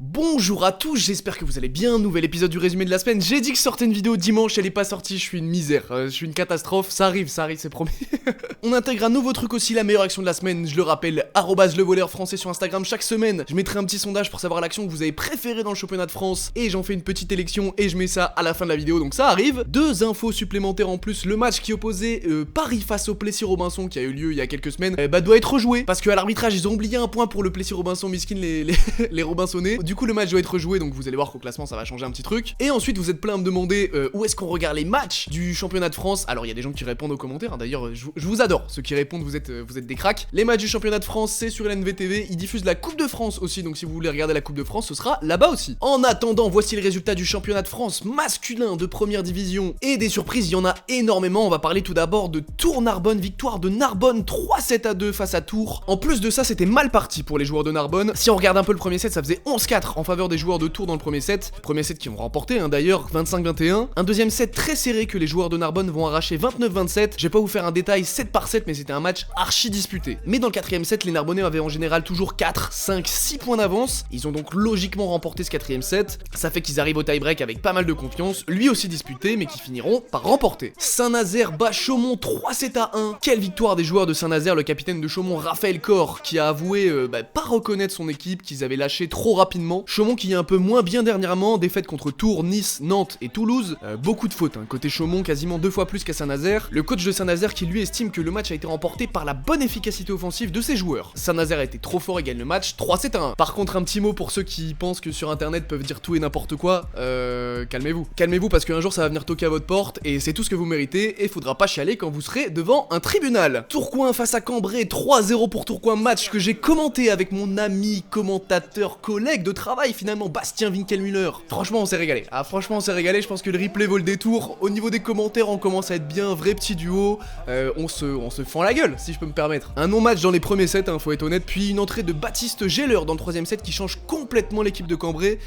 Bonjour à tous, j'espère que vous allez bien, nouvel épisode du résumé de la semaine. J'ai dit que je sortais une vidéo dimanche, elle est pas sortie, je suis une misère, je suis une catastrophe, ça arrive, c'est promis. On intègre un nouveau truc aussi, la meilleure action de la semaine, je le rappelle, @levoleur français sur Instagram. Chaque semaine, je mettrai un petit sondage pour savoir l'action que vous avez préférée dans le championnat de France, et j'en fais une petite élection, et je mets ça à la fin de la vidéo, donc ça arrive. Deux infos supplémentaires en plus, le match qui opposait Paris face au Plessis-Robinson, qui a eu lieu il y a quelques semaines, doit être rejoué, parce qu'à l'arbitrage, ils ont oublié un point pour le Plessis-Robinson, miskin les Robinsonnais. Du coup le match doit être rejoué, donc vous allez voir qu'au classement ça va changer un petit truc. Et ensuite vous êtes plein à me demander où est-ce qu'on regarde les matchs du championnat de France. Alors il y a des gens qui répondent aux commentaires, hein. D'ailleurs je vous adore, ceux qui répondent vous êtes des cracks. Les matchs du championnat de France c'est sur LNVTV, ils diffusent la Coupe de France aussi, donc si vous voulez regarder la Coupe de France ce sera là-bas aussi. En attendant, voici les résultats du championnat de France masculin de première division, et des surprises il y en a énormément. On va parler tout d'abord de Tours-Narbonne, victoire de Narbonne 3-7-2 face à Tours. En plus de ça c'était mal parti pour les joueurs de Narbonne. Si on regarde un peu le premier set, ça faisait 11-4 en faveur des joueurs de Tours dans le premier set qui ont remporté d'ailleurs 25-21. Un deuxième set très serré que les joueurs de Narbonne vont arracher 29-27. Je vais pas vous faire un détail 7 par 7, mais c'était un match archi disputé. Mais dans le quatrième set, les Narbonnais avaient en général toujours 4, 5, 6 points d'avance. Ils ont donc logiquement remporté ce quatrième set. Ça fait qu'ils arrivent au tie-break avec pas mal de confiance, lui aussi disputé, mais qui finiront par remporter. Saint-Nazaire bat Chaumont 3-7-1. Quelle victoire des joueurs de Saint-Nazaire, le capitaine de Chaumont, Raphaël Cor, qui a avoué pas reconnaître son équipe, qu'ils avaient lâché trop rapidement. Chaumont qui est un peu moins bien dernièrement, défaite contre Tours, Nice, Nantes et Toulouse. Beaucoup de fautes, côté Chaumont, quasiment 2 fois plus qu'à Saint-Nazaire. Le coach de Saint-Nazaire qui lui estime que le match a été remporté par la bonne efficacité offensive de ses joueurs. Saint-Nazaire a été trop fort et gagne le match 3-7-1. Par contre, un petit mot pour ceux qui pensent que sur internet peuvent dire tout et n'importe quoi, calmez-vous. Calmez-vous parce qu'un jour ça va venir toquer à votre porte et c'est tout ce que vous méritez et faudra pas chialer quand vous serez devant un tribunal. Tourcoing face à Cambrai, 3-0 pour Tourcoing, match que j'ai commenté avec mon ami, commentateur, collègue de travail finalement, Bastien Winkelmüller. Franchement on s'est régalé, je pense que le replay vaut le détour. Au niveau des commentaires on commence à être bien, vrai petit duo, on se fend la gueule si je peux me permettre. Un non-match dans les premiers sets, faut être honnête, puis une entrée de Baptiste Geller dans le troisième set qui change complètement l'équipe de Cambrai.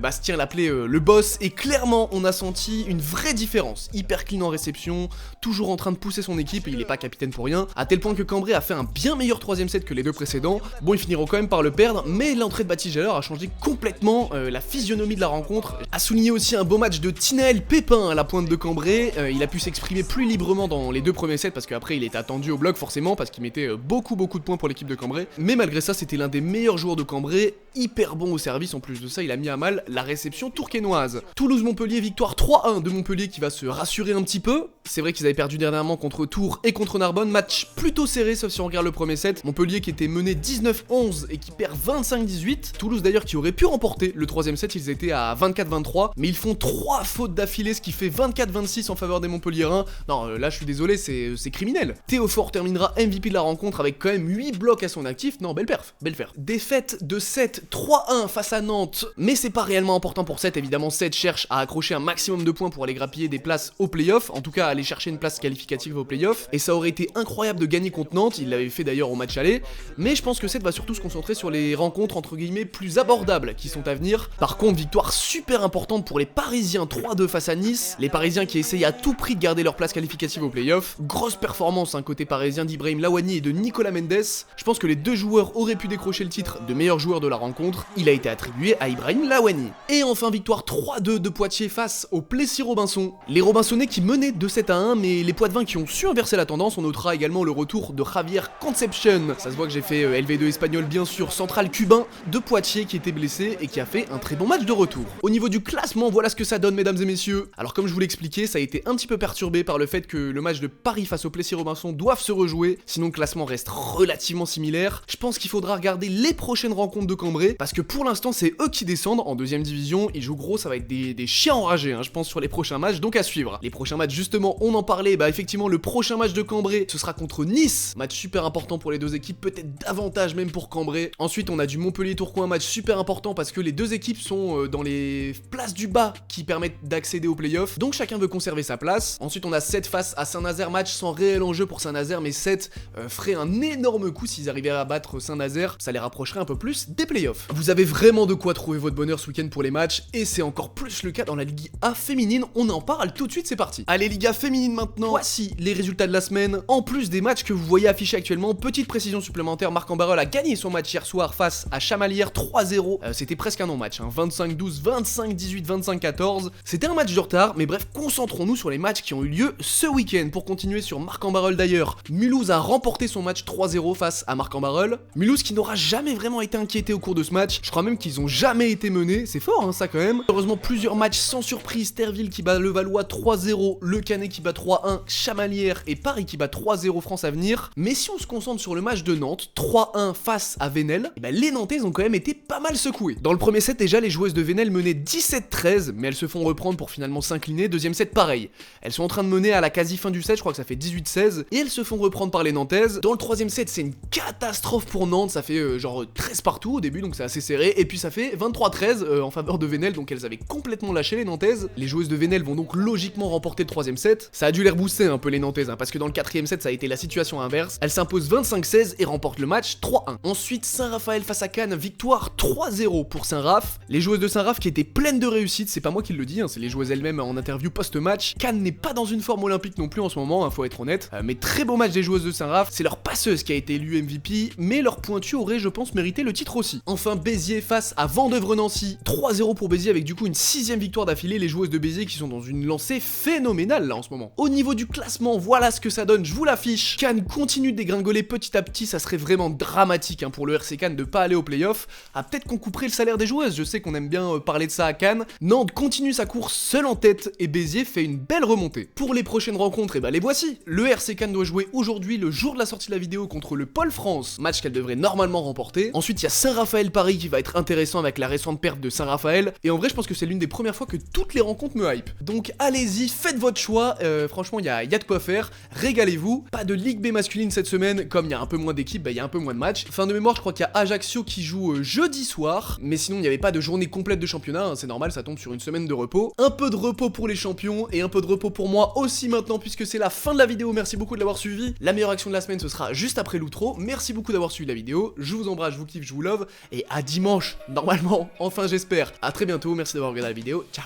Bastien l'appelait le boss et clairement on a senti une vraie différence. Hyper clean en réception, toujours en train de pousser son équipe et il est pas capitaine pour rien, à tel point que Cambrai a fait un bien meilleur troisième set que les deux précédents. Bon, ils finiront quand même par le perdre, mais l'entrée de Baptiste Geller a changé complètement la physionomie de la rencontre. A souligné aussi un beau match de Tinaël Pépin à la pointe de Cambrai. Il a pu s'exprimer plus librement dans les deux premiers sets parce qu'après il était attendu au bloc forcément parce qu'il mettait beaucoup de points pour l'équipe de Cambrai. Mais malgré ça c'était l'un des meilleurs joueurs de Cambrai, hyper bon au service. En plus de ça il a mis à mal la réception tourquenoise. Toulouse-Montpellier, victoire 3-1 de Montpellier qui va se rassurer un petit peu. C'est vrai qu'ils avaient perdu dernièrement contre Tours et contre Narbonne, match plutôt serré sauf si on regarde le premier set. Montpellier qui était mené 19-11 et qui perd 25-18. Toulouse d'ailleurs qui aurait pu remporter le troisième set, ils étaient à 24-23, mais ils font 3 fautes d'affilée, ce qui fait 24-26 en faveur des Montpelliérains. Non, là je suis désolé, c'est criminel. Théophore terminera MVP de la rencontre avec quand même 8 blocs à son actif. Non, belle perf. Défaite de 7, 3-1 face à Nantes, mais c'est pas réellement important pour 7, évidemment 7 cherche à accrocher un maximum de points pour aller grappiller des places au playoff, en tout cas aller chercher une place qualificative au playoff, et ça aurait été incroyable de gagner contre Nantes, il l'avait fait d'ailleurs au match aller, mais je pense que 7 va surtout se concentrer sur les rencontres entre guillemets plus abordables qui sont à venir. Par contre, victoire super importante pour les Parisiens, 3-2 face à Nice, les Parisiens qui essayent à tout prix de garder leur place qualificative au playoff. Grosse performance côté parisien d'Ibrahim Lawani et de Nicolas Mendes. Je pense que les deux joueurs auraient pu décrocher le titre de meilleur joueur de la rencontre, il a été attribué à Ibrahim Lawani. Et enfin victoire 3-2 de Poitiers face au Plessis-Robinson. Les Robinsonnais qui menaient de 7-1, mais les Poitevins qui ont su inverser la tendance. On notera également le retour de Javier Concepcion. Ça se voit que j'ai fait LV2 espagnol bien sûr, central cubain de Poitiers qui était blessé et qui a fait un très bon match de retour. Au niveau du classement, voilà ce que ça donne mesdames et messieurs. Alors comme je vous l'expliquais, ça a été un petit peu perturbé par le fait que le match de Paris face au Plessis-Robinson doivent se rejouer, sinon le classement reste relativement similaire. Je pense qu'il faudra regarder les prochaines rencontres de Cambrai, parce que pour l'instant c'est eux qui descendent en deuxième division, ils jouent gros, ça va être des chiens enragés je pense sur les prochains matchs, donc à suivre. Les prochains matchs justement, on en parlait, effectivement le prochain match de Cambrai, ce sera contre Nice, match super important pour les deux équipes, peut-être davantage même pour Cambrai. Ensuite on a du Montpellier-Tourcoing, match super important parce que les deux équipes sont dans les places du bas qui permettent d'accéder aux playoffs, donc chacun veut conserver sa place. Ensuite on a 7 face à Saint-Nazaire, match sans réel enjeu pour Saint-Nazaire, mais 7 ferait un énorme coup s'ils arrivaient à battre Saint-Nazaire, ça les rapprocherait un peu plus des playoffs. playoffs. Vous avez vraiment de quoi trouver votre bonheur ce week-end pour les matchs, et c'est encore plus le cas dans la Ligue A féminine, on en parle tout de suite, c'est parti. Allez Liga féminine maintenant, voici les résultats de la semaine, en plus des matchs que vous voyez affichés actuellement. Petite précision supplémentaire, Marc-en-Barœul a gagné son match hier soir face à Chamalières 3-0, c'était presque un non-match, 25-12, 25-18, 25-14, c'était un match de retard, mais bref, concentrons-nous sur les matchs qui ont eu lieu ce week-end. Pour continuer sur Marc-en-Barœul d'ailleurs, Mulhouse a remporté son match 3-0 face à Marc-en-Barœul. Mulhouse qui n'aura jamais vraiment été inquiété au cours de ce match, je crois même qu'ils ont jamais été menés, c'est fort ça quand même. Heureusement plusieurs matchs sans surprise, Terville qui bat Levallois 3-0, Le Canet qui bat 3-1, Chamalières et Paris qui bat 3-0 France Avenir. Mais si on se concentre sur le match de Nantes, 3-1 face à Venelle, les Nantaises ont quand même été pas mal secouées. Dans le premier set déjà, les joueuses de Venelle menaient 17-13, mais elles se font reprendre pour finalement s'incliner. Deuxième set pareil, elles sont en train de mener à la quasi fin du set, je crois que ça fait 18-16, et elles se font reprendre par les Nantaises. Dans le troisième set, c'est une catastrophe pour Nantes, ça fait genre 13 partout au début, donc c'est assez serré, et puis ça fait 23-13 en faveur de Venelle, donc elles avaient complètement lâché les Nantaises. Les joueuses de Venelle vont donc logiquement remporter le troisième set. Ça a dû les rebooster un peu les Nantaises, parce que dans le quatrième set ça a été la situation inverse. Elles s'imposent 25-16 et remportent le match 3-1. Ensuite Saint-Raphaël face à Cannes, victoire 3-0 pour Saint-Raph. Les joueuses de Saint-Raph qui étaient pleines de réussite, c'est pas moi qui le dis, c'est les joueuses elles-mêmes en interview post-match. Cannes n'est pas dans une forme olympique non plus en ce moment, faut être honnête, mais très beau match des joueuses de Saint-Raph. C'est leur passeuse qui a été élue MVP, mais leur pointu aurait je pense mérité le titre aussi. Enfin Béziers face à Vendeuvre-Nancy, 3-0 pour Béziers avec du coup une 6ème victoire d'affilée. Les joueuses de Béziers qui sont dans une lancée phénoménale là en ce moment. Au niveau du classement, voilà ce que ça donne, je vous l'affiche. Cannes continue de dégringoler petit à petit, ça serait vraiment dramatique pour le RC Cannes de pas aller au playoff. Peut-être qu'on couperait le salaire des joueuses, je sais qu'on aime bien parler de ça à Cannes. Nantes continue sa course seule en tête et Béziers fait une belle remontée. Pour les prochaines rencontres, les voici. Le RC Cannes doit jouer aujourd'hui, le jour de la sortie de la vidéo, contre le Pôle France, match qu'elle devrait normalement remporter. Ensuite il y a Saint-Raphaël Paris qui va être intéressant avec la récente perte de Saint-Raphaël, et en vrai je pense que c'est l'une des premières fois que toutes les rencontres me hype. Donc allez-y, faites votre choix, franchement il y a de quoi faire, régalez-vous. Pas de Ligue B masculine cette semaine, comme il y a un peu moins d'équipes, il y a un peu moins de matchs. Fin de mémoire, je crois qu'il y a Ajaccio qui joue jeudi soir, mais sinon il n'y avait pas de journée complète de championnat, c'est normal, ça tombe sur une semaine de repos. Un peu de repos pour les champions, et un peu de repos pour moi aussi maintenant, puisque c'est la fin de la vidéo. Merci beaucoup de l'avoir suivi. La meilleure action de la semaine, ce sera juste après l'outro. Merci beaucoup d'avoir suivi la vidéo, je vous embrasse, je vous kiffe, je vous love, et à dimanche, normalement, enfin j'espère. À très bientôt, merci d'avoir regardé la vidéo, ciao.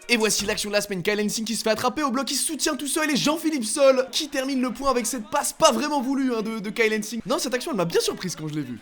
Et voici l'action de la semaine, Kyle Hensing qui se fait attraper au bloc, il se soutient tout seul, et Jean-Philippe Sol qui termine le point avec cette passe pas vraiment voulue de Kyle Hensing. Non, cette action elle m'a bien surprise quand je l'ai vue.